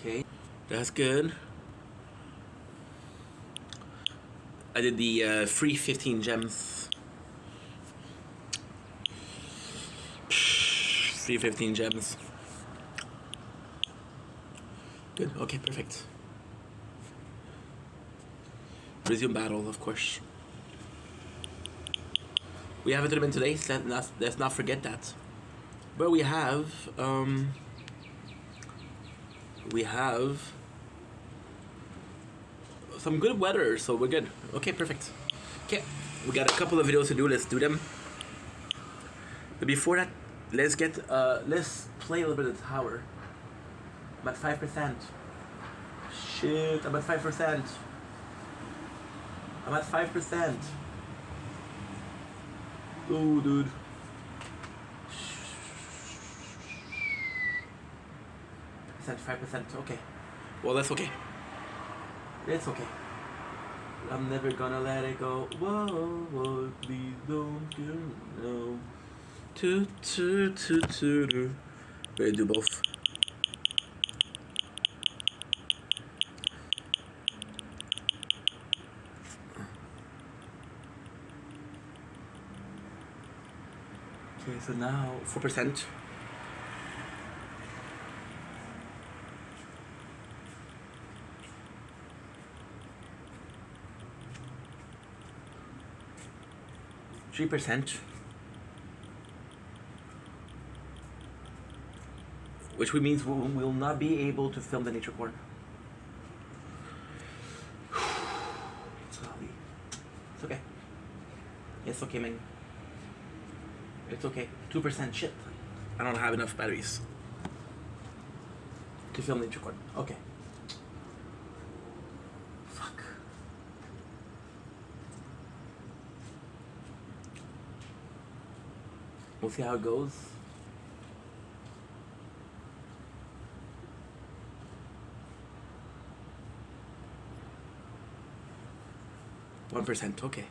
Okay, that's good. I did the free 15 gems. Free 15 gems. Good, okay, perfect. Resume battle, of course. We have a tournament today, so let's not forget that. But we have some good weather, so we're good. Okay, perfect. Okay, we got a couple of videos to do. Let's do them. But before that, let's play a little bit of the tower. I'm at 5%. Shit, I'm at 5%. I'm at 5%. Oh, dude. Percent, 5%. Okay. Well, that's okay. It's okay. I'm never gonna let it go. Whoa, whoa, please don't you know. We're gonna do both. Okay, so now 4%. %, which means we'll not be able to film the nature corner. It's okay. It's okay, man. It's okay. 2% shit. I don't have enough batteries to film nature corner. Okay. Fuck. We'll see how it goes. %, okay.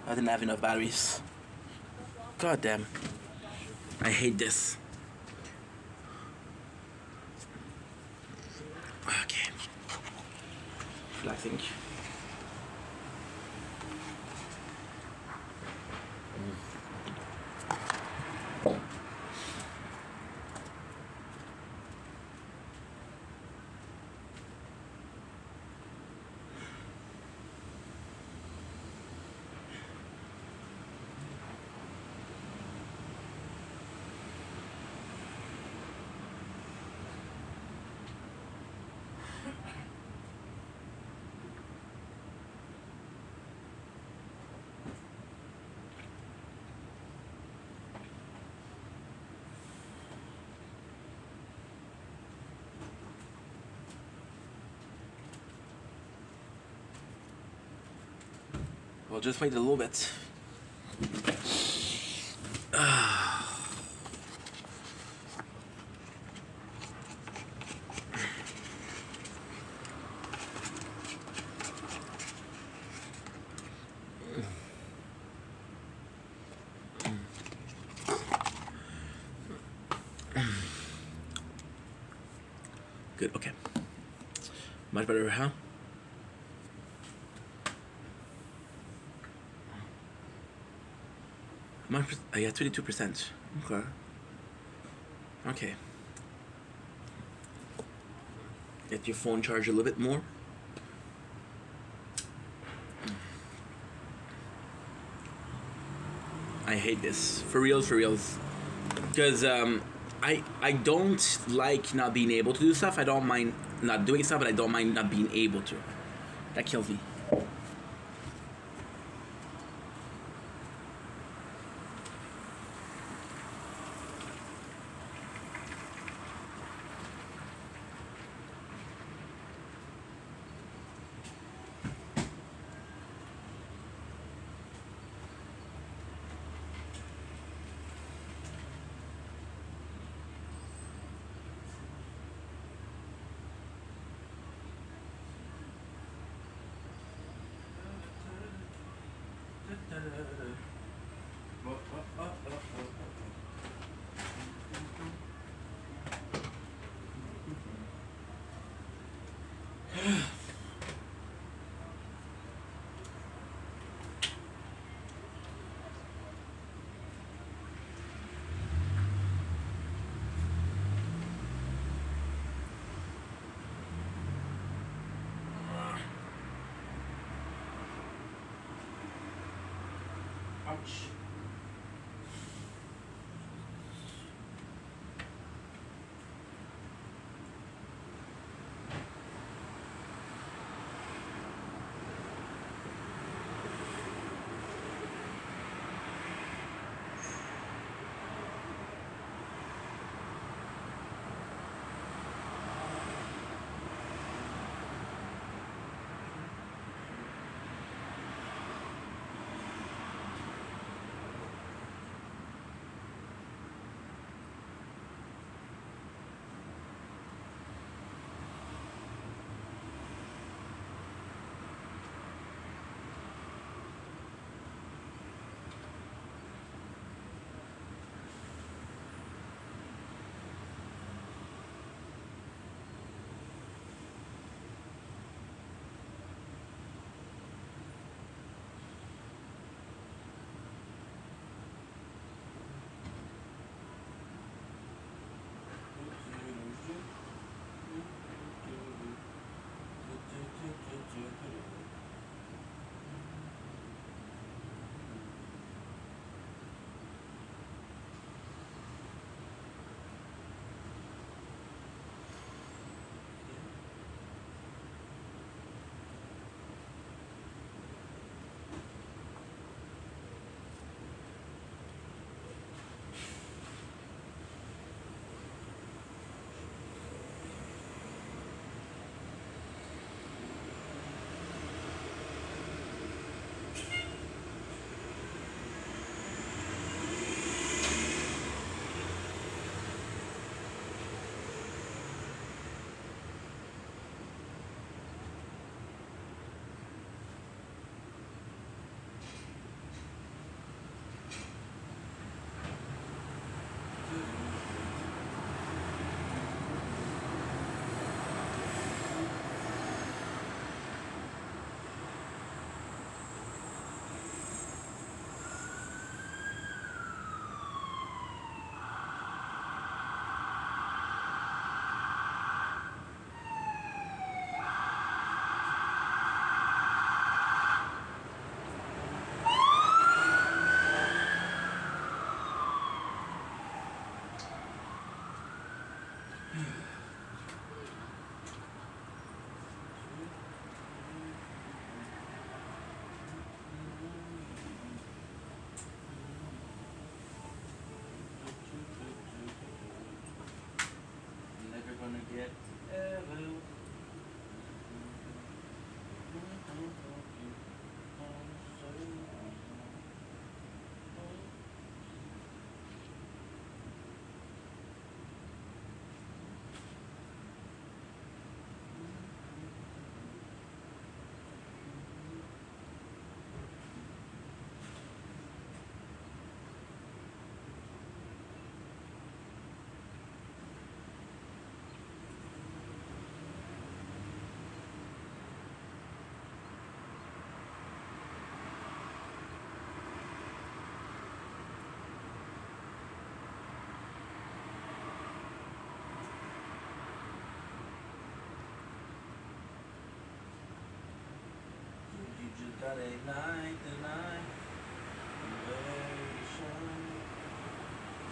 I didn't have enough batteries. God damn. I hate this. Okay. Relaxing. We'll just wait a little bit. Good, okay. Much better, huh? I got 22%. Okay. Okay. Get your phone charged a little bit more. I hate this. For reals, for reals. Because I don't like not being able to do stuff. I don't mind not doing stuff, but I don't mind not being able to. That kills me. Ouch. Never gonna get ever. You just got a night tonight.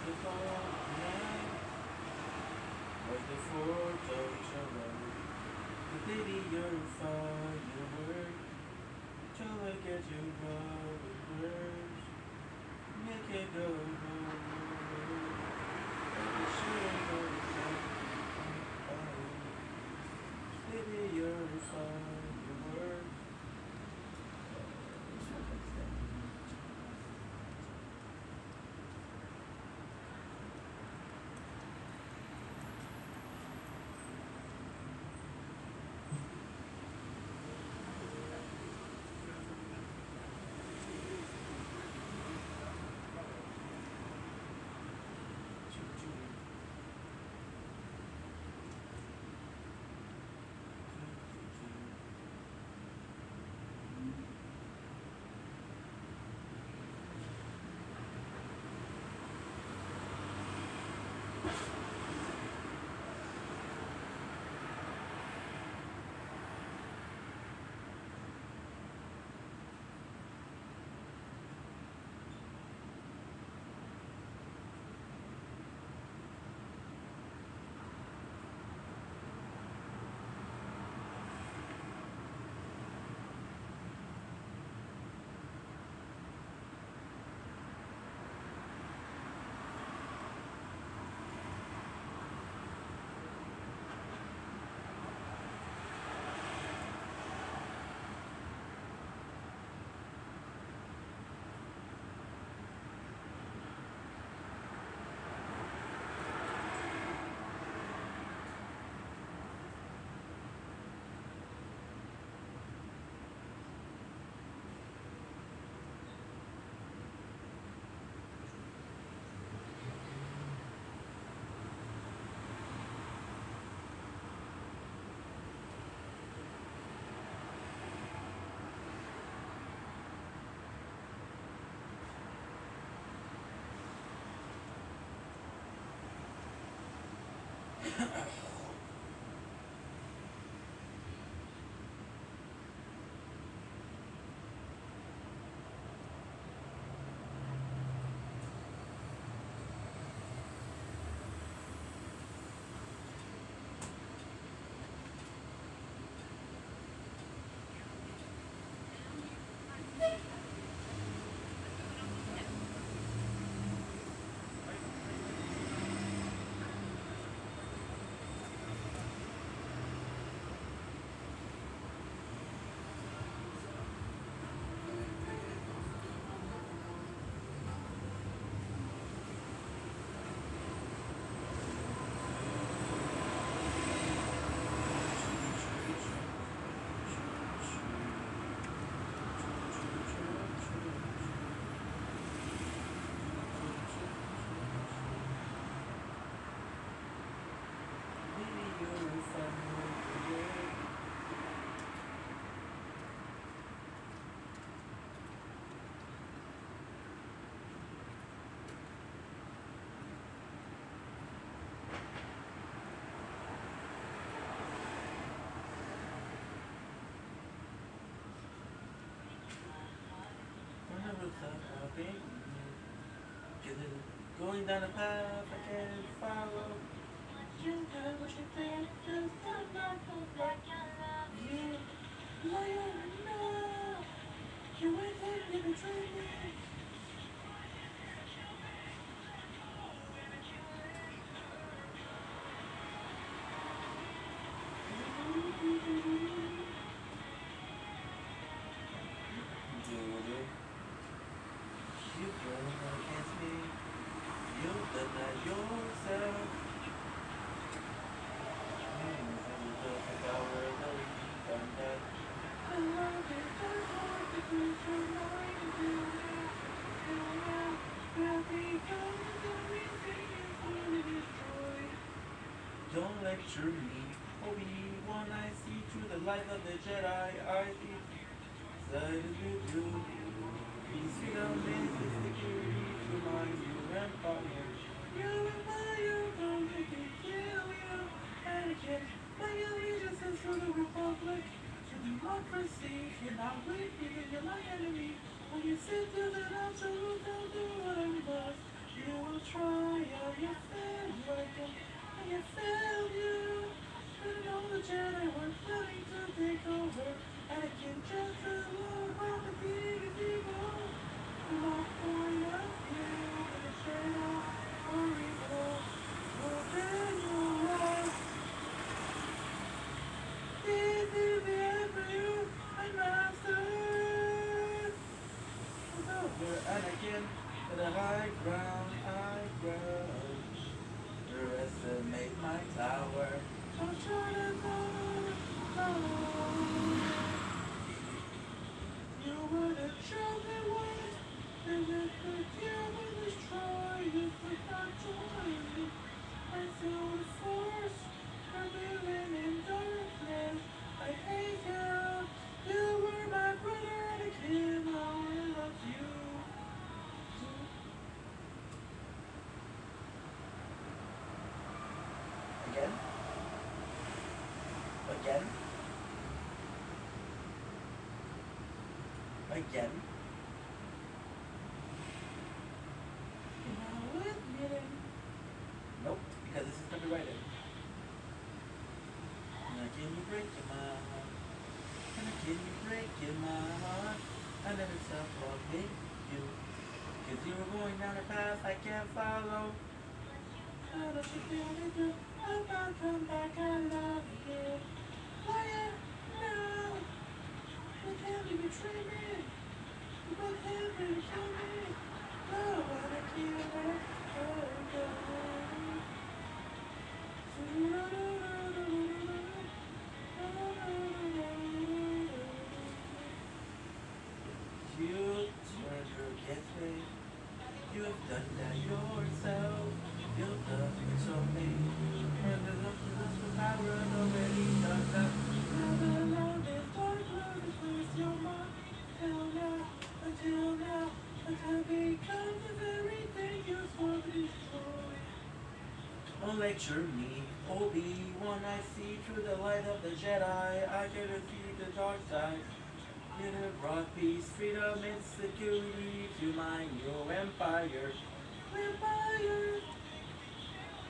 Just all night. Waiting for Joe. The baby, you're firework. Till I get you flowers. Make it go. Baby, you're firework. Going down a path I can't follow. You have what you think, just I'm not like you. Liar, no. You went there, you betrayed me. You going against me. You deny yourself. Don't lecture me, Obi-Wan, I see through the light of the Jedi, I see side with you. Peace without many security to my new empire. You empire, don't make me kill you. Anakin, my allegiance is to the Republic, to democracy. You're not with me, you're my enemy. When you sit to the absolute, I'll do what I must. You will try, you fail, and you failed you. And all the Jedi were planning to take over. Anakin just a little about the big evil. From my point of view, the Jedi are evil. More than you are. This is the end for you, my master. Over Anakin to the high ground, underestimate my tower. I'm trying to know. You were the chosen one, and if the devil destroy you, but not join me. I feel the force, I'm living in darkness. I hate you. You were my brother, Anakin. I love you. Again? Again? Again? Now admitting. Nope, because this is copyrighted. Now can you break your my heart? Can you break your my heart? I never stopped loving you. Cause you were going down a path I can't follow. How does it feel to do? I'm not come back, I love you. Liar, no. Why can't you betray me? Why can't you kill me? No, I wanna kill her. You treasure gets me. You have done that yourself. You've done it so me. And the love of power already done that. Never allowed this dark love to place your mind. Until now, until becomes the very thing you swore to destroy. Don't lecture me, Obi-Wan, I see through the light of the Jedi. I can defeat the dark side. You have brought peace, freedom, and security to my new empire. Empire,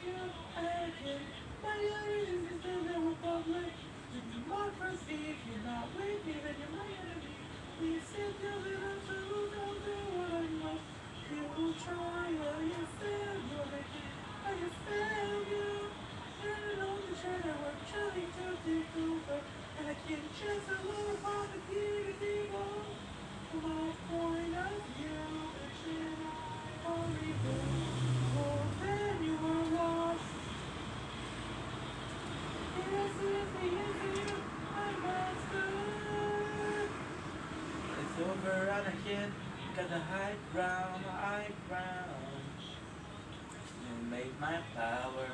you arrogant. My allegiance is to the Republic. To democracy, if you're not with me, then you're my enemy. We sit down and absolute, I'll do what I must. You will try, you fail, you fail, you. Turn on the channel, we're trying to take over. And I can't chance a little about the key to evil. From my point of view, the channel are evil. Oh, then you were lost. Yes, you, my master. It's over, Anakin. Got the high ground, You made my power.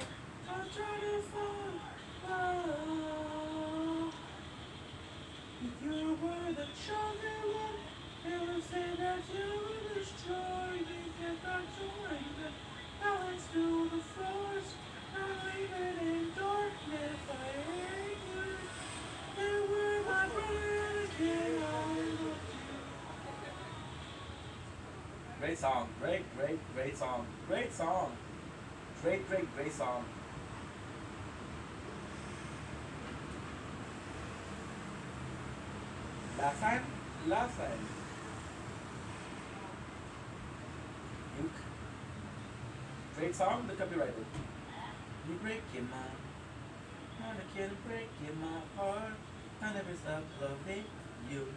I'll try to fall. If you were the chosen one, they would say that you were destroyed. You get back join the balance to the force. Not leaving in darkness, I hate you. They were my brother and again I loved you. Great song, great song, great song. Great song. Last time. Luke. Great song, the copyrighted. You break your mind. I can't break in my heart. I never stopped loving you.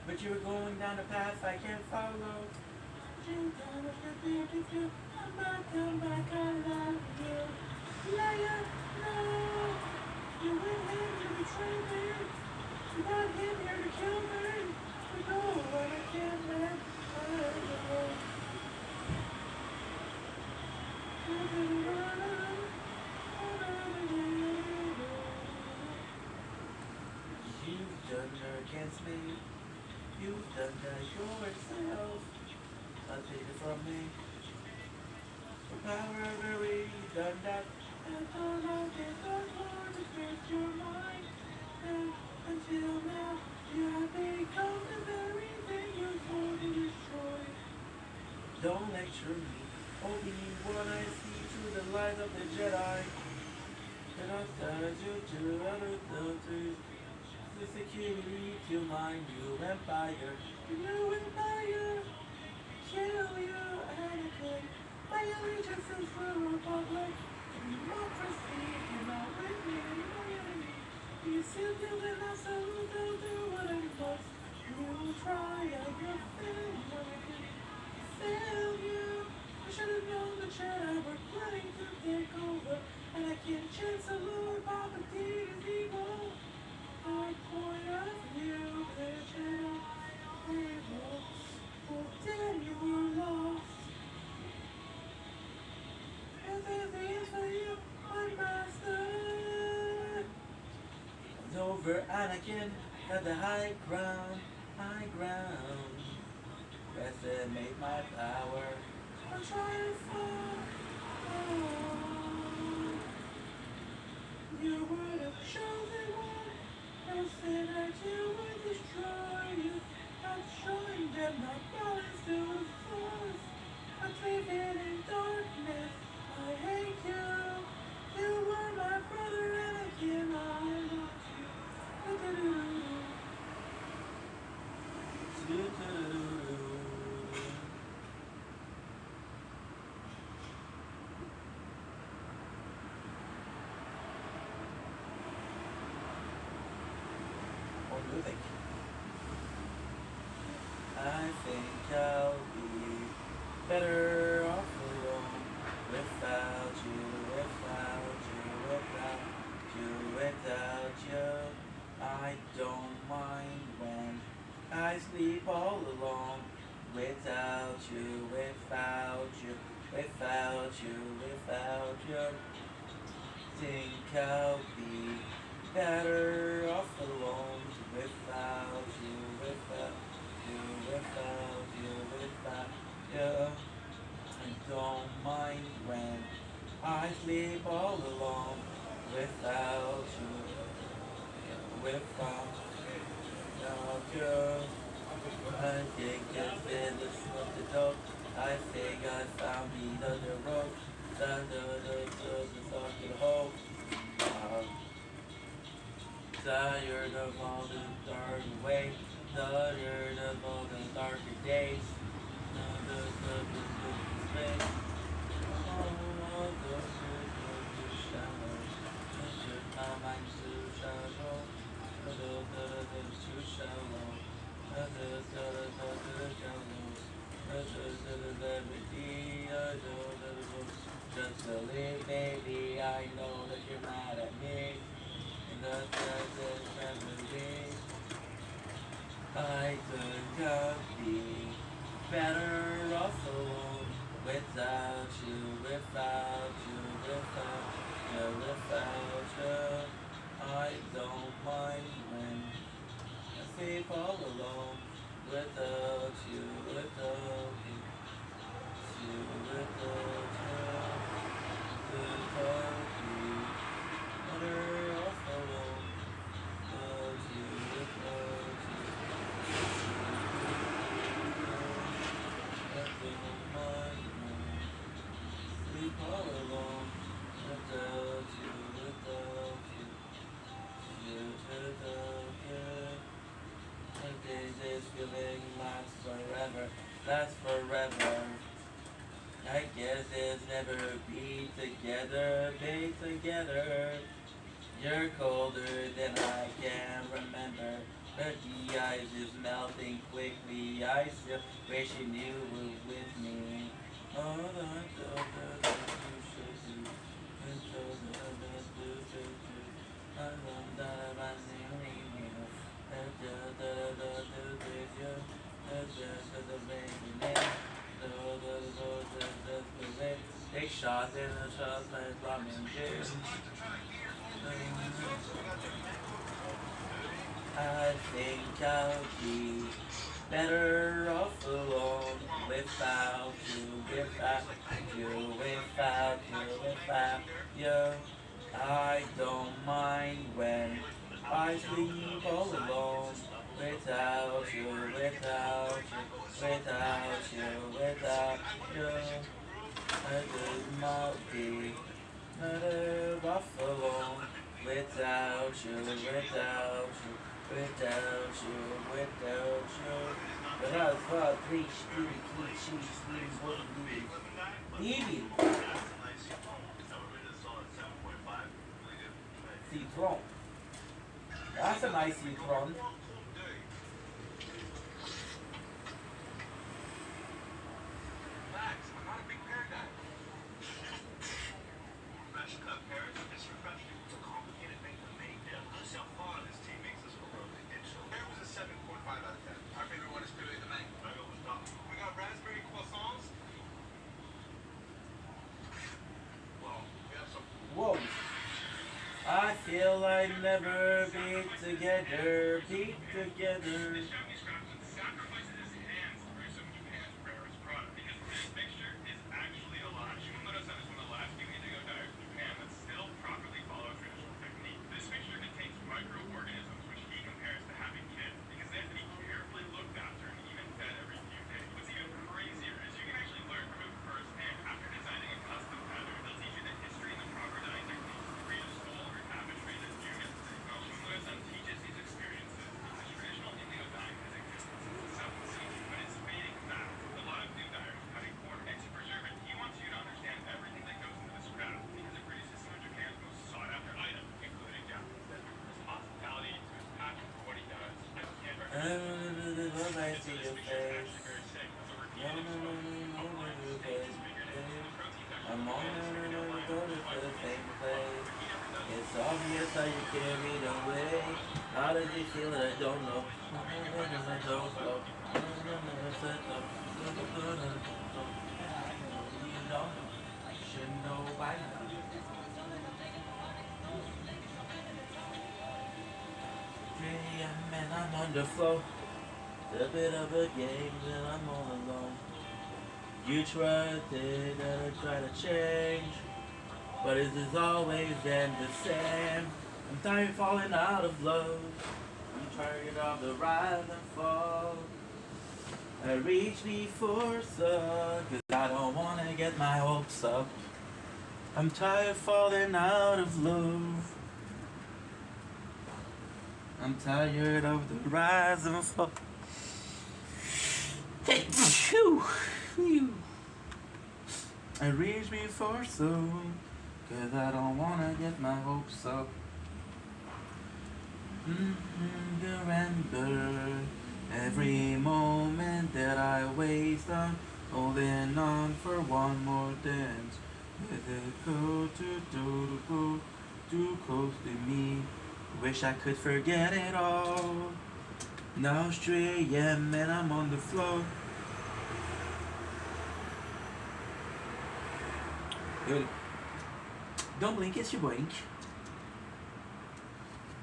But you were going down a path I can't follow. You don't want to be with you. Come back, I love you. Liar, no. You went here to betray me. You got him here to kill me. We go, but I can't let her You've done her against me. You've done that yourself. I'll take it from me. For power, very done that. And all I did was more to break your mind. And until now, you have become the very thing you want to destroy. Don't lecture me. Obi-Wan, I see through the light of the Jedi. And I'll tell you to other filters. The security to my new empire. New empire. Kill you, Anakin. My allegiance is for the Republic. Democracy, you're not with me, you're my enemy. You sit there and I salute, I'll do what I must. You will try, I will fail you, Anakin. Fail you. I should have known the Jedi were planning to take over. And I can't chance a Lord Palpatine is evil. My point of view, the Jedi are evil. Oh, damn, you were lost. And there's the end for you, my master. It's over, Anakin, got the high ground, Rest and make my power. I'm trying to fall. You were the chosen one. They'll say that you would destroy you. I'm showing them my balance to the force. I'm living in darkness. I hate you. You were my brother and again I loved you. What do you think? I think I'll be better off alone without you, without you. I don't mind when I sleep all alone without you, without you. Think I'll be better off alone without you, without you. I don't mind when I sleep all alone without you, without you. I think it's been the smoke the dope. I think I found the other road. The fucking hope. I'm tired of all the dark way. Tired of all the darker days. The space. Oh, the shadow. My mind's too shallow. Too shallow. Just believe, baby, I know that you're mad at me. And that's memory. I could be better off alone without you, without you, without you, without you. I don't mind when I sleep all alone without you, without you, without you, without you. Better off alone without you, without you. I don't mind when I sleep all alone without you, without you, without you. This feeling lasts forever, lasts forever. I guess it's never be together, be together. You're colder than I can remember. But the ice is melting quickly. I still wish you knew were with me. Oh, the you should do. Until the best do. I love that I'm Take shots in the shots like ramen juice. I think I'll be better off alone without you, without you, without you, without you. I don't mind when I sleep all alone without you, without you, without you, without you. I could not be better off alone without you, without you, without you, without you. Raz, dwa, trzy, cztery, pięć, sześć, siedem, osiem, dziewięć. Citron. That's a nice citron. Whoa. I feel like never be together, be together. I see your face. I'm on go to the same place. It's obvious how you carried away. How did you feel it? I don't know. I don't know. You don't know. Should know by now. Man, I'm on the floor. A bit of a game and I'm all alone. You try to think that I try to change, but but it is always been the same. I'm tired of falling out of love. I'm tired of the rise and fall. I reach me for sun, cause I don't wanna get my hopes up. I'm tired of falling out of love. I'm tired of the rise and fall. I reach me for soon, cause I don't wanna get my hopes up. Surrender every moment that I waste on holding on for one more dance. Let it go too close to me. Wish I could forget it all. Now it's 3 a.m. and I'm on the floor. Good. Don't blink, it's your blink.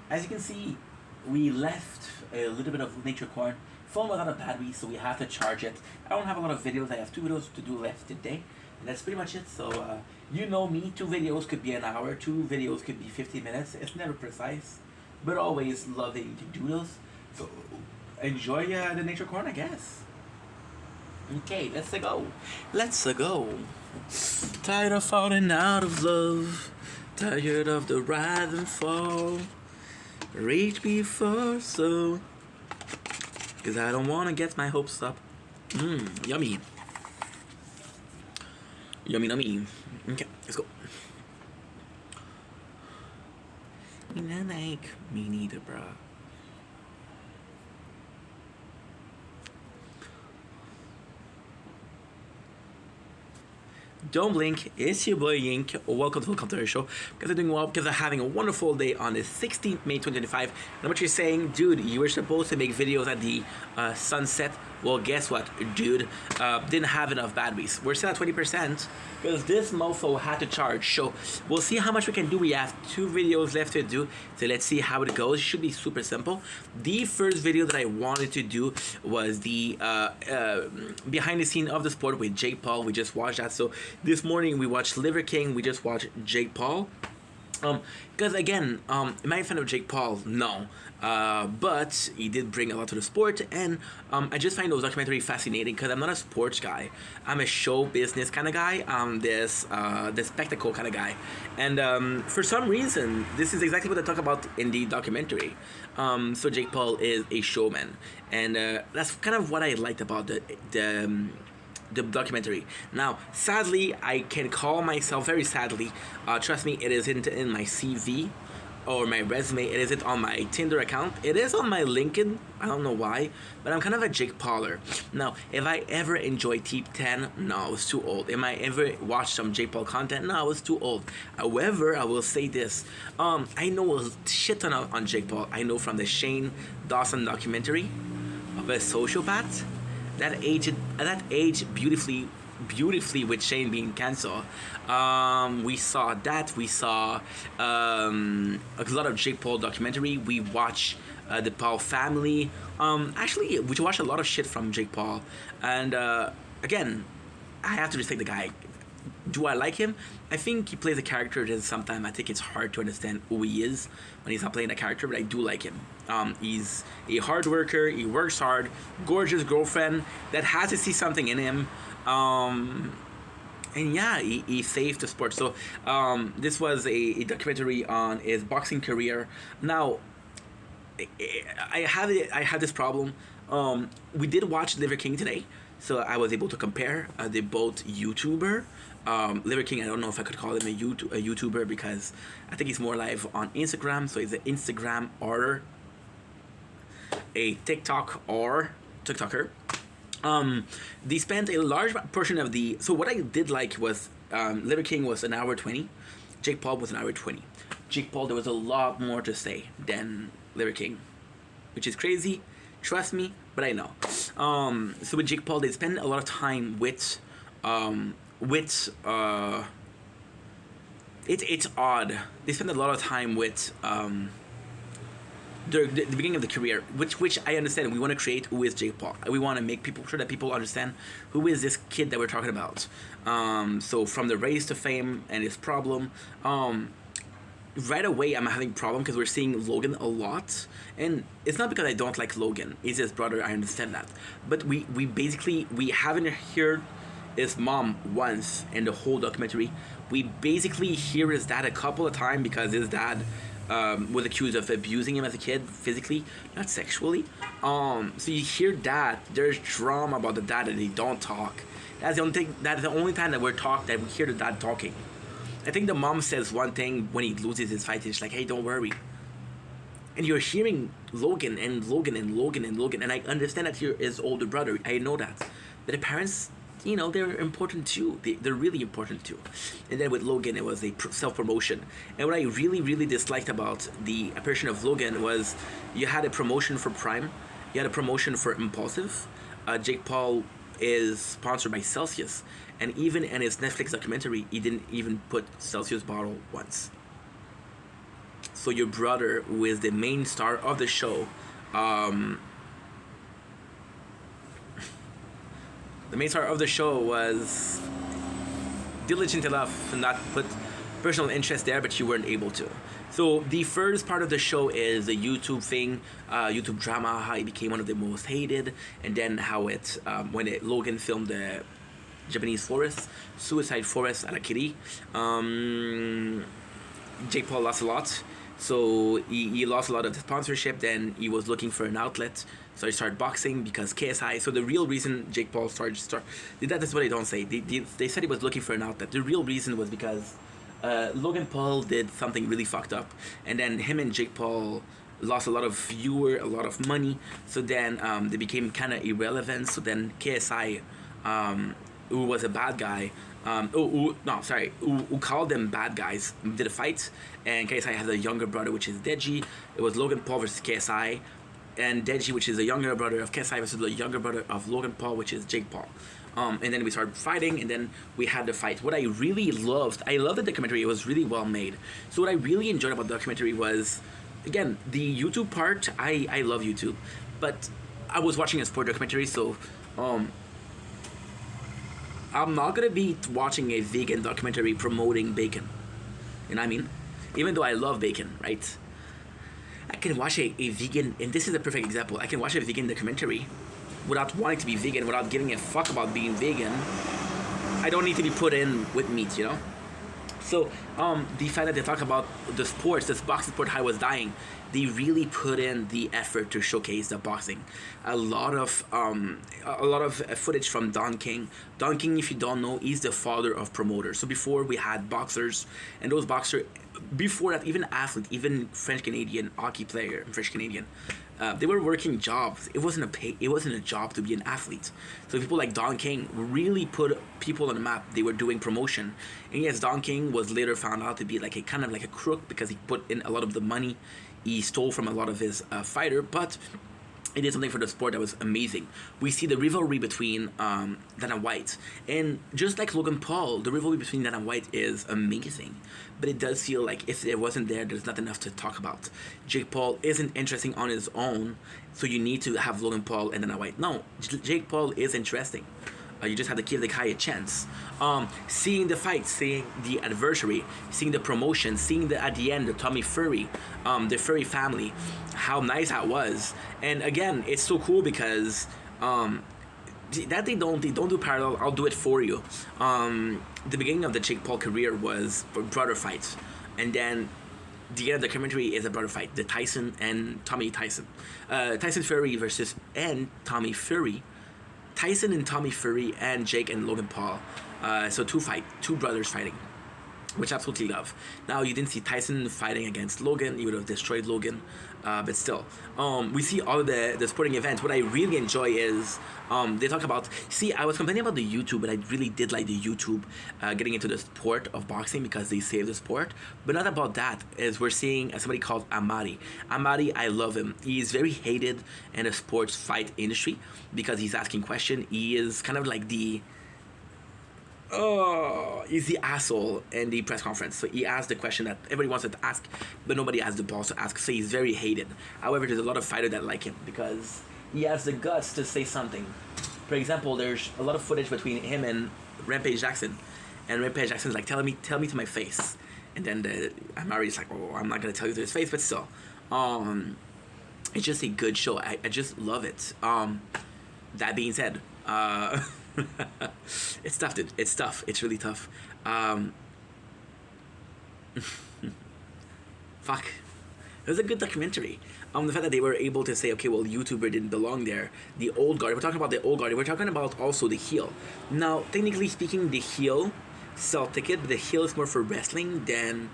As you can see, we left a little bit of nature corn. Phone was out of battery, so we have to charge it. I don't have a lot of videos. I have 2 videos to do left today, and that's pretty much it. So you know me, 2 videos could be an hour, 2 videos could be 15 minutes. It's never precise, but always loving to do those. So enjoy the nature corn, I guess. Okay, let's go. Let's go. Tired of falling out of love. Tired of the rise and fall. Reach me for so. Cause I don't wanna get my hopes up. Yummy. Yummy, yummy. Okay, let's go. Me neither, bruh. Don't blink, it's your boy Yink. Welcome to the Contour Show. Because I'm doing well, because I'm having a wonderful day on the 16th May 2025. And what you're saying, dude, you were supposed to make videos at the sunset. Well, guess what, dude? Didn't have enough batteries. We're still at 20% because this mofo had to charge. So we'll see how much we can do. We have 2 videos left to do. So let's see how it goes. It should be super simple. The first video that I wanted to do was the behind the scene of the sport with Jake Paul. We just watched that. So this morning we watched Liver King. We just watched Jake Paul. Because again, am I a fan of Jake Paul? No. But he did bring a lot to the sport, and I just find those documentaries fascinating because I'm not a sports guy. I'm a show business kind of guy. I'm this spectacle kind of guy. And for some reason, this is exactly what I talk about in the documentary. So Jake Paul is a showman, and that's kind of what I liked about the documentary. Now, sadly, I can call myself, very sadly, trust me, it isn't in my CV or my resume. It isn't on my Tinder account. It is on my LinkedIn. I don't know why, but I'm kind of a Jake Pauler. Now, if I ever enjoyed Teep 10, no, I was too old. Am I ever watched some Jake Paul content? No, I was too old. However, I will say this. I know a shit ton on Jake Paul. I know from the Shane Dawson documentary of a sociopath. That aged beautifully with Shane being canceled. We saw that. We saw a lot of Jake Paul documentary. We watch the Paul family. Actually, we watch a lot of shit from Jake Paul. And again, I have to respect the guy. Do I like him? I think he plays a character that sometimes I think it's hard to understand who he is when he's not playing a character, but I do like him. He's a hard worker, he works hard, gorgeous girlfriend that has to see something in him. And yeah, he saved the sport. So this was a documentary on his boxing career. Now, I have this problem. We did watch Liver King today, so I was able to compare the both YouTuber. Liver King, I don't know if I could call him a YouTuber because I think he's more live on Instagram, so he's an Instagram or a TikToker. They spent a large portion of the... So what I did like was Liver King was an hour 20. Jake Paul was an hour 20. Jake Paul, there was a lot more to say than Liver King, which is crazy. Trust me, but I know. So with Jake Paul, they spend a lot of time with it's odd. They spend a lot of time with the beginning of the career, which I understand. We want to create who is Jake Paul. We want to make people sure that people understand who is this kid that we're talking about. So from the race to fame and his problem. Right away I'm having problem because we're seeing Logan a lot, and it's not because I don't like Logan. He's his brother. I understand that, but we basically we haven't heard his mom once in the whole documentary. We basically hear his dad a couple of times because his dad was accused of abusing him as a kid physically, not sexually. So you hear that there's drama about the dad and they don't talk. That's the only thing. That's the only time that that we hear the dad talking. I think the mom says one thing when he loses his fight. It's like, "Hey, don't worry." And you're hearing Logan and Logan and Logan and Logan, and I understand that you're his older brother. I know that, but the parents, they're important too. They're really important too. And then with Logan, it was a self-promotion. And what I really, really disliked about the apparition of Logan was you had a promotion for Prime, you had a promotion for Impulsive. Jake Paul is sponsored by Celsius, and even in his Netflix documentary, he didn't even put Celsius bottle once. So your brother, who is the main star of the show, the main star of the show was diligent enough to not put personal interest there, but you weren't able to. So the first part of the show is the YouTube thing, YouTube drama, how it became one of the most hated, and then how it, Logan filmed the Japanese forest, suicide forest at a kitty. Jake Paul lost a lot, so he lost a lot of the sponsorship. Then he was looking for an outlet, so he started boxing because KSI. So the real reason Jake Paul started that's what they don't say. They said he was looking for an outlet. The real reason was because Logan Paul did something really fucked up, and then him and Jake Paul lost a lot of viewer, a lot of money. So then they became kind of irrelevant. So then KSI, who was a bad guy, who called them bad guys, did a fight, and KSI has a younger brother, which is Deji. It was Logan Paul versus KSI, and Deji, which is a younger brother of KSI, versus the younger brother of Logan Paul, which is Jake Paul. And then we started fighting, and then we had the fight. What I really loved, I loved the documentary. It was really well made. So what I really enjoyed about the documentary was, again, the YouTube part. I love YouTube, but I was watching a sport documentary, so I'm not gonna be watching a vegan documentary promoting bacon. You know what I mean? Even though I love bacon, right? I can watch a vegan, and this is a perfect example. I can watch a vegan documentary without wanting to be vegan, without giving a fuck about being vegan. I don't need to be put in with meat, So the fact that they talk about the sports, this boxing sport, how it was dying, they really put in the effort to showcase the boxing. A lot of footage from Don King. Don King, if you don't know, he's the father of promoters. So before we had boxers, and those boxers, before that, even athlete, even French Canadian hockey player, French Canadian, they were working jobs. It wasn't a job to be an athlete. So people like Don King really put people on the map. They were doing promotion, and yes, Don King was later found out to be like a kind of like a crook because he put in a lot of the money he stole from a lot of his fighter, but it did something for the sport that was amazing. We see the rivalry between Dana White, and just like Logan Paul, the rivalry between Dana White is amazing. But it does feel like if it wasn't there, there's not enough to talk about. Jake Paul isn't interesting on his own, so you need to have Logan Paul and Dana White. No, Jake Paul is interesting. You just have to give the guy a chance. Seeing the fight, seeing the adversary, seeing the promotion, seeing at the end the Tommy Fury, the Fury family, how nice that was. And again, it's so cool because that they don't do parallel. I'll do it for you. The beginning of the Jake Paul career was brother fights, and then the end of the documentary is a brother fight, the Tyson and Tommy Tyson, Tyson Fury versus and Tommy Fury. Tyson and Tommy Fury and Jake and Logan Paul. So two brothers fighting, which I absolutely love. Now, you didn't see Tyson fighting against Logan. He would have destroyed Logan. But still, we see all of the sporting events. What I really enjoy is they talk about... See, I was complaining about the YouTube, but I really did like the YouTube getting into the sport of boxing because they saved the sport. But not about that, is we're seeing somebody called Amari. Amari, I love him. He's very hated in the sports fight industry because he's asking questions. He is kind of like the oh, he's the asshole in the press conference. So he asked the question that everybody wants to ask, but nobody has the balls to ask. So he's very hated. However, there's a lot of fighters that like him because he has the guts to say something. For example, there's a lot of footage between him and Rampage Jackson, and Rampage Jackson's like, tell me to my face, and then Amari's like, oh, I'm not gonna tell you to his face, but still, it's just a good show. I just love it. That being said, it's tough, dude. It's tough. It's really tough. Fuck. It was a good documentary. The fact that they were able to say, okay, well, YouTuber didn't belong there. The old guard. We're talking about the old guard. We're talking about also the heel. Now, technically speaking, the heel sell ticket, but the heel is more for wrestling than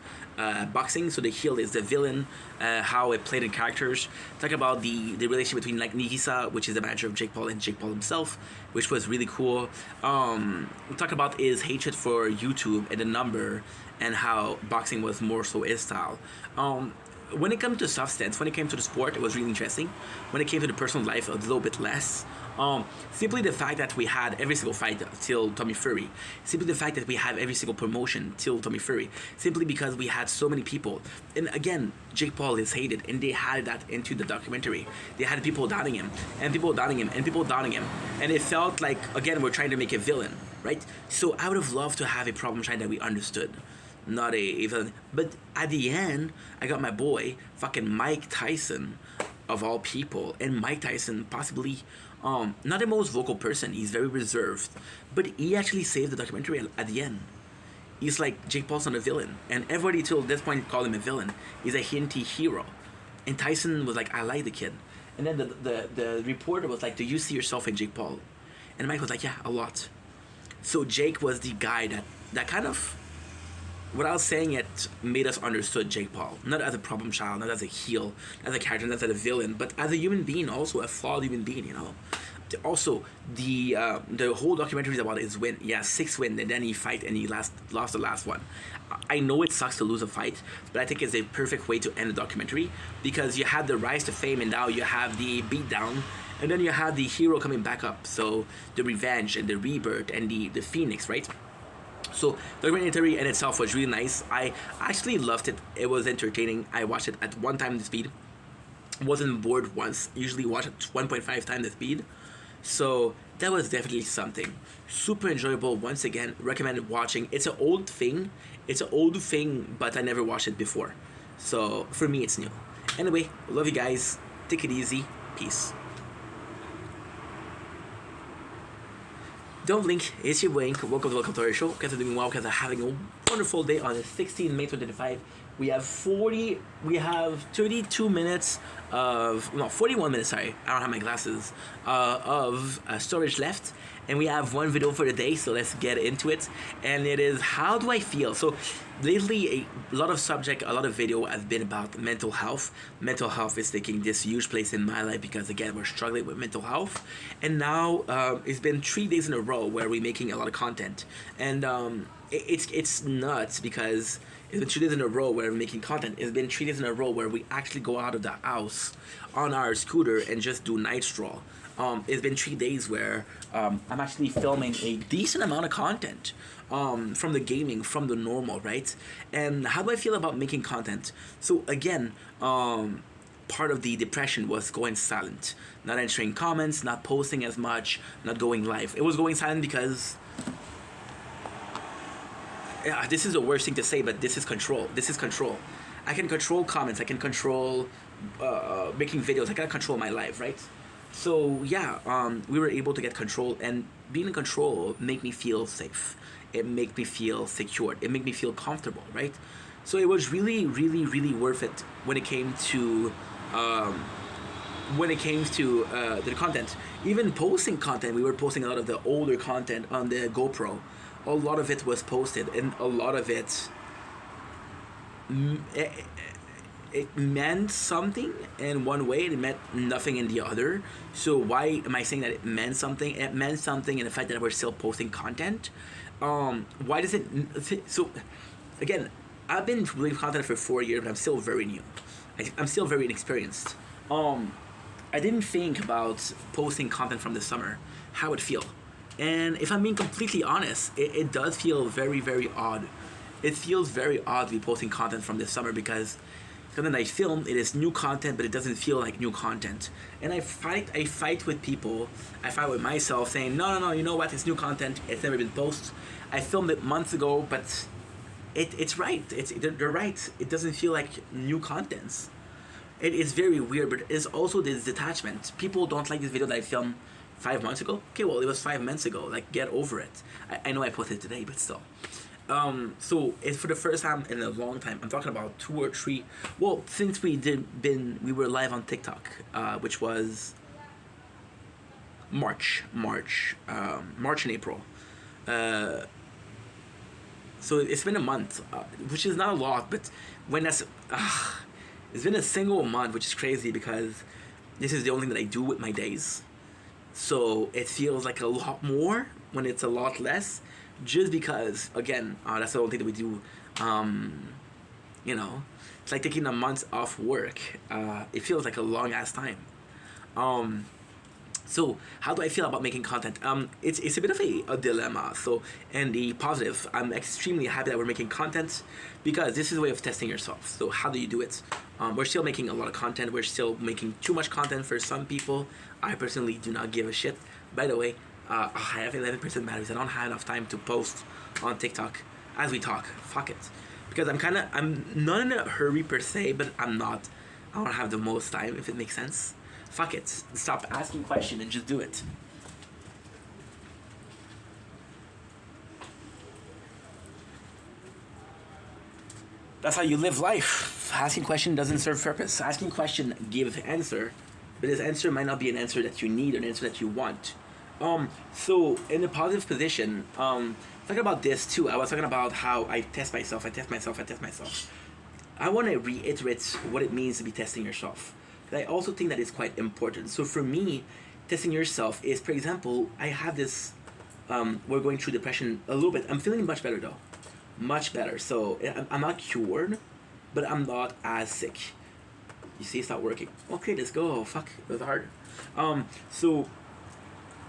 boxing. So the heel is the villain, how it played in characters. Talk about the relationship between like Nigisa, which is the manager of Jake Paul, and Jake Paul himself, which was really cool. We talk about his hatred for YouTube and the number, and how boxing was more so his style. When it comes to substance, when it came to the sport, it was really interesting. When it came to the personal life, a little bit less. Simply the fact that we had every single fight till Tommy Fury. Simply the fact that we have every single promotion till Tommy Fury. Simply because we had so many people. And again, Jake Paul is hated, and they had that into the documentary. They had people doubting him, and people doubting him, and people doubting him. And it felt like, again, we're trying to make a villain, right? So I would have loved to have a problem child that we understood. Not a villain. But at the end, I got my boy, fucking Mike Tyson, of all people. And Mike Tyson, possibly, not the most vocal person. He's very reserved. But he actually saved the documentary at the end. He's like, Jake Paul's not a villain. And everybody till this point called him a villain. He's a hinty hero. And Tyson was like, I like the kid. And then the reporter was like, do you see yourself in Jake Paul? And Mike was like, yeah, a lot. So Jake was the guy that kind of, without saying it, made us understood Jake Paul. Not as a problem child, not as a heel, not as a character, not as a villain, but as a human being, also a flawed human being, you know. Also, the whole documentary is about his win. Yeah, 6 wins, and then he fight and he lost the last one. I know it sucks to lose a fight, but I think it's a perfect way to end the documentary, because you have the rise to fame, and now you have the beatdown, and then you have the hero coming back up. So the revenge and the rebirth and the phoenix, right? So the documentary in itself was really nice. I actually loved it. It was entertaining. I watched it at 1 time the speed. Wasn't bored once. Usually watch it 1.5 times the speed. So that was definitely something. Super enjoyable. Once again, recommended watching. It's an old thing. But I never watched it before. So for me, it's new. Anyway, love you guys. Take it easy. Peace. Don't blink, it's your Wink. Welcome to our show. Guys are doing well, guys are having a wonderful day on the 16th May 2025. We have 32 minutes of, no, 41 minutes, sorry. I don't have my glasses, of storage left. And we have one video for the day, so let's get into it. And it is, how do I feel? So lately, a lot of video has been about mental health. Mental health is taking this huge place in my life because, again, we're struggling with mental health. And now it's been 3 days in a row where we're making a lot of content. And it's nuts because it's been 3 days in a row where we're making content. It's been 3 days in a row where we actually go out of the house on our scooter and just do night stroll. It's been 3 days where I'm actually filming a decent amount of content from the gaming, from the normal, right? And how do I feel about making content? So again, part of the depression was going silent, not answering comments, not posting as much, not going live. It was going silent because, yeah, this is the worst thing to say, but this is control. This is control. I can control comments. I can control making videos. I can control my life, right? So yeah, we were able to get control, and being in control made me feel safe. It made me feel secure. It made me feel comfortable, right? So it was really, really, really worth it when it came to the content. Even posting content, we were posting a lot of the older content on the GoPro. A lot of it was posted, and a lot of it meant something in one way, and it meant nothing in the other. So why am I saying that it meant something? It meant something in the fact that we're still posting content. Why does it? So again, I've been doing content for 4 years, but I'm still very new. I'm still very inexperienced. I didn't think about posting content from the summer, how it feel. And if I'm being completely honest, it does feel very, very odd. It feels very odd to be posting content from this summer because content I film, it is new content, but it doesn't feel like new content. And I fight with people, I fight with myself saying, no, you know what, it's new content, it's never been posted. I filmed it months ago, but it's right. They're right. It doesn't feel like new contents. It is very weird, but it's also this detachment. People don't like this video that I filmed 5 months ago. Okay, well, it was 5 months ago. Like, get over it. I know I posted it today, but still. So it's for the first time in a long time. I'm talking about 2 or 3. Well, since we were live on TikTok, which was March and April. So it's been a month, which is not a lot, but when that's it's been a single month, which is crazy because this is the only thing that I do with my days. So it feels like a lot more when it's a lot less, just because, again, that's the only thing that we do. You know, it's like taking a month off work. It feels like a long ass time. So how do I feel about making content? It's a bit of a dilemma. So, and the positive, I'm extremely happy that we're making content because this is a way of testing yourself. So how do you do it? We're still making a lot of content. We're still making too much content for some people. I personally do not give a shit. By the way, I have 11% batteries. I don't have enough time to post on TikTok as we talk. Fuck it. Because I'm not in a hurry per se, but I don't have the most time, if it makes sense. Fuck it. Stop asking questions and just do it. That's how you live life. Asking question doesn't serve purpose. Asking question gives answer, but this answer might not be an answer that you need or an answer that you want. So in a positive position, talking about this too, I was talking about how I test myself. I want to reiterate what it means to be testing yourself. I also think that is quite important. So for me, testing yourself is, for example, I have this, we're going through depression a little bit. I'm feeling much better though. Much better. So I'm not cured, but I'm not as sick. You see, it's not working. Okay, let's go. Fuck, it was hard. So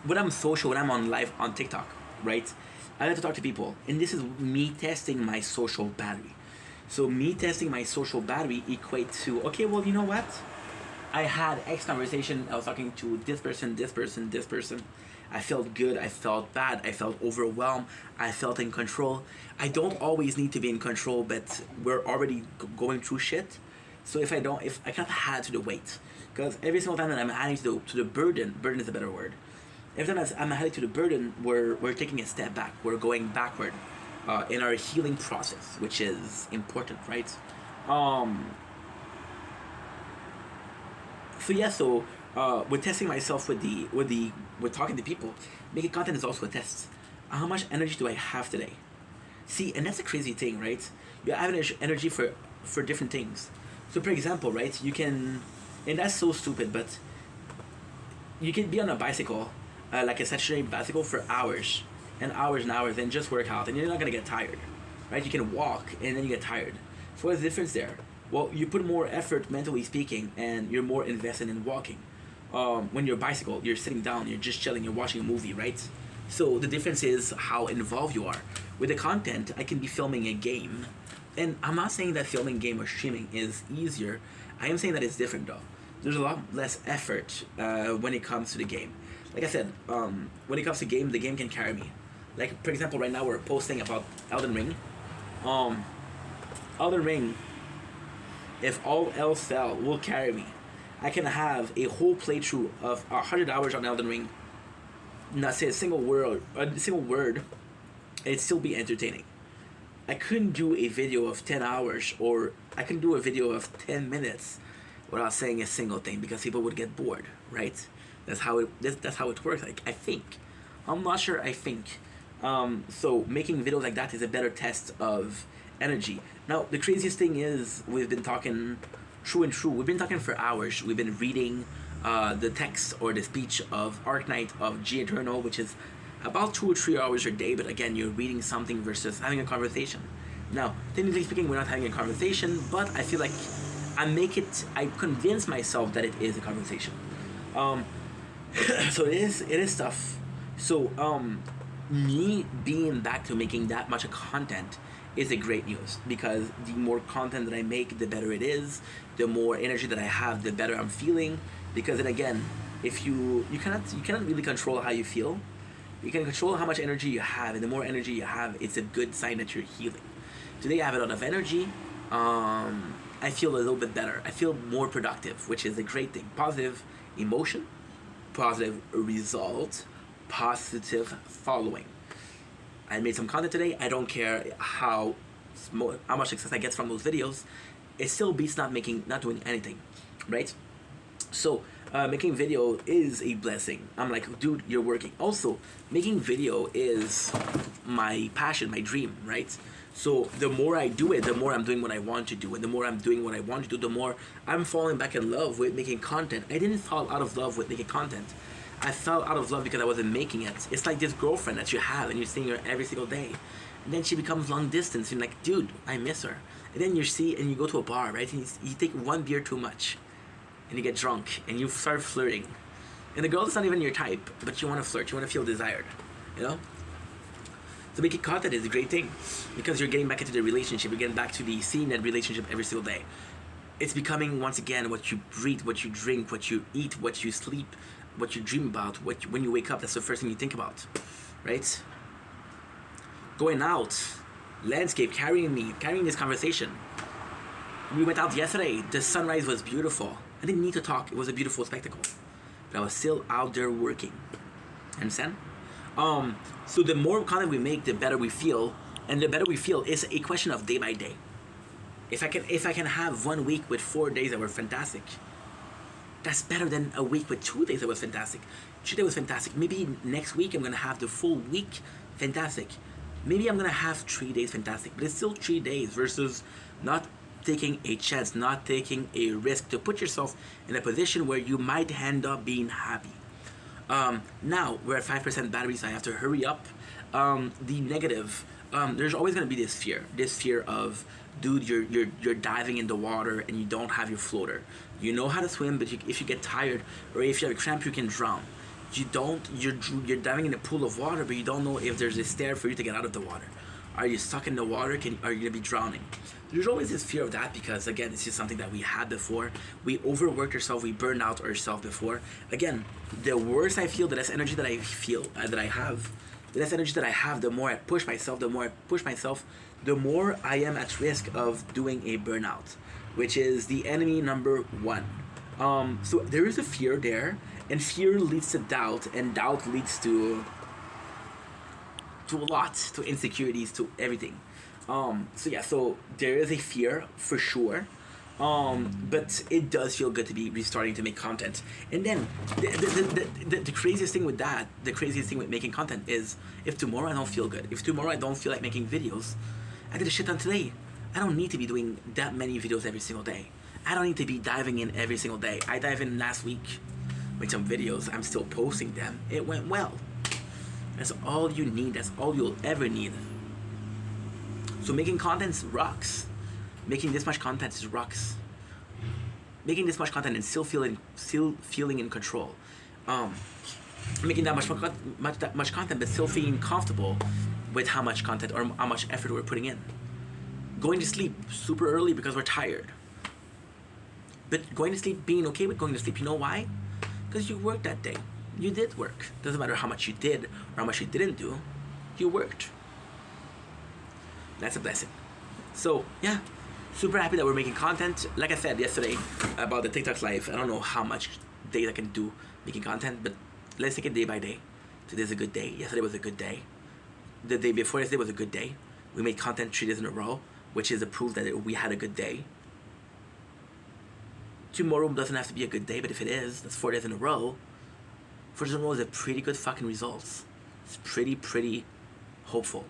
when I'm social, when I'm on live on TikTok, right, I like to talk to people. And this is me testing my social battery. So me testing my social battery equates to, okay, well, you know what? I had X conversation, I was talking to this person. I felt good, I felt bad, I felt overwhelmed, I felt in control. I don't always need to be in control, but we're already going through shit. So if I can't add to the weight, because every single time that I'm adding to the burden is a better word. Every time I'm adding to the burden, we're taking a step back, we're going backward in our healing process, which is important, right? So yeah, with testing myself with talking to people, making content is also a test. How much energy do I have today? See, and that's a crazy thing, right? You have energy for different things. So for example, right, you can, and that's so stupid, but you can be on a bicycle, like a stationary bicycle for hours and hours, and just work out, and you're not gonna get tired, right? You can walk and then you get tired. So what's the difference there? Well, you put more effort, mentally speaking, and you're more invested in walking. When you're bicycle, you're sitting down, you're just chilling, you're watching a movie, right? So the difference is how involved you are. With the content, I can be filming a game, and I'm not saying that filming game or streaming is easier. I am saying that it's different though. There's a lot less effort when it comes to the game. Like I said, when it comes to game, the game can carry me. Like for example, right now we're posting about Elden Ring. Elden Ring, if all else fell, will carry me. I can have a whole playthrough of 100 hours on Elden Ring, not say a single word, and it'd still be entertaining. I couldn't do a video of 10 hours, or I couldn't do a video of 10 minutes without saying a single thing because people would get bored, right? That's how it works. Like, I think. I'm not sure, I think. So making videos like that is a better test of energy. Now, the craziest thing is we've been talking true. We've been talking for hours. We've been reading the text or the speech of Arknight of G Eternal, which is about 2 or 3 hours a day, but again, you're reading something versus having a conversation. Now, technically speaking, we're not having a conversation, but I feel like I convince myself that it is a conversation. So it is tough. So me being back to making that much of content is a great news, because the more content that I make, the better it is. The more energy that I have, the better I'm feeling. Because then again, if you cannot really control how you feel. You can control how much energy you have, and the more energy you have, it's a good sign that you're healing. Today I have a lot of energy. I feel a little bit better. I feel more productive, which is a great thing. Positive emotion, positive result, positive following. I made some content today. I don't care how much success I get from those videos. It still beats not doing anything, right? So making video is a blessing. I'm like, dude, you're working. Also, making video is my passion, my dream, right? So the more I do it, the more I'm doing what I want to do, and the more I'm doing what I want to do, the more I'm falling back in love with making content. I didn't fall out of love with making content. I fell out of love because I wasn't making it. It's like this girlfriend that you have, and you're seeing her every single day, and then she becomes long distance. And you're like, dude, I miss her. And then you go to a bar, right? And you take one beer too much, and you get drunk, and you start flirting, and the girl is not even your type, but you want to flirt. You want to feel desired, you know. So making content is a great thing, because you're getting back into the relationship. You're getting back to the seeing that relationship every single day. It's becoming, once again, what you breathe, what you drink, what you eat, what you sleep, what you dream about. When you wake up, that's the first thing you think about, right? Going out, landscape, carrying this conversation. We went out yesterday. The sunrise was beautiful. I didn't need to talk. It was a beautiful spectacle, but I was still out there working. Understand? So the more content we make, the better we feel, and the better we feel is a question of day by day. If I can have 1 week with 4 days that were fantastic, that's better than a week with 2 days that was fantastic. 2 days was fantastic. Maybe next week I'm gonna have the full week fantastic. Maybe I'm gonna have 3 days fantastic, but it's still 3 days versus not taking a chance, not taking a risk to put yourself in a position where you might end up being happy. Now we're at 5% battery, so I have to hurry up. The negative, there's always gonna be this fear of, dude, you're diving in the water and you don't have your floater. You know how to swim, but if you get tired or if you have a cramp, you can drown. You're diving in a pool of water, but you don't know if there's a stair for you to get out of the water. Are you stuck in the water? Are you gonna be drowning? There's always this fear of that, because again, this is something that we had before. We overworked ourselves, we burned out ourselves before. Again, the worse I feel, the less energy that I feel, that I have, the less energy that I have, the more I push myself, the more I am at risk of doing a burnout, which is the enemy number one. So there is a fear there, and fear leads to doubt, and doubt leads to a lot, to insecurities, to everything. So there is a fear for sure. But it does feel good to be restarting to make content. And then the craziest thing with that, the craziest thing with making content is, if tomorrow I don't feel good, if tomorrow I don't feel like making videos, I did a shit ton today. I don't need to be doing that many videos every single day. I don't need to be diving in every single day. I dive in last week with some videos. I'm still posting them. It went well. That's all you need. That's all you'll ever need. So making content rocks. Making this much content is rocks. Making this much content and still feeling in control. Making that much content, but still feeling comfortable with how much content or how much effort we're putting in. Going to sleep super early because we're tired. But going to sleep, being okay with going to sleep. You know why? Because you worked that day. You did work. Doesn't matter how much you did or how much you didn't do. You worked. That's a blessing. So yeah, super happy that we're making content. Like I said yesterday about the TikTok live, I don't know how much days I can do making content, but let's take it day by day. Today's a good day. Yesterday was a good day. The day before yesterday was a good day. We made content 3 days in a row, which is a proof that we had a good day. Tomorrow doesn't have to be a good day, but if it is, that's 4 days in a row. 4 days in a row is a pretty good fucking results. It's pretty hopeful.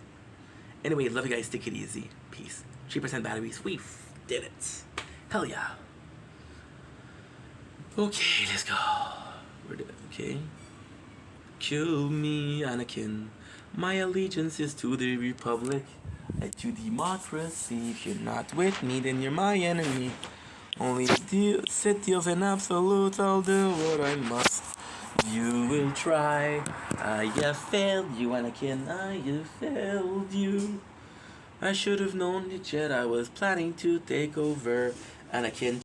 Anyway, love you guys. Take it easy. Peace. 3% batteries. We did it. Hell yeah. Okay, let's go. Where did it? Okay. Kill me, Anakin. My allegiance is to the Republic and to democracy. If you're not with me, then you're my enemy. Only set deals and absolute. I'll do what I must. You will try. I have failed you, Anakin. I have failed you. I should have known it yet. I was planning to take over. Anakin.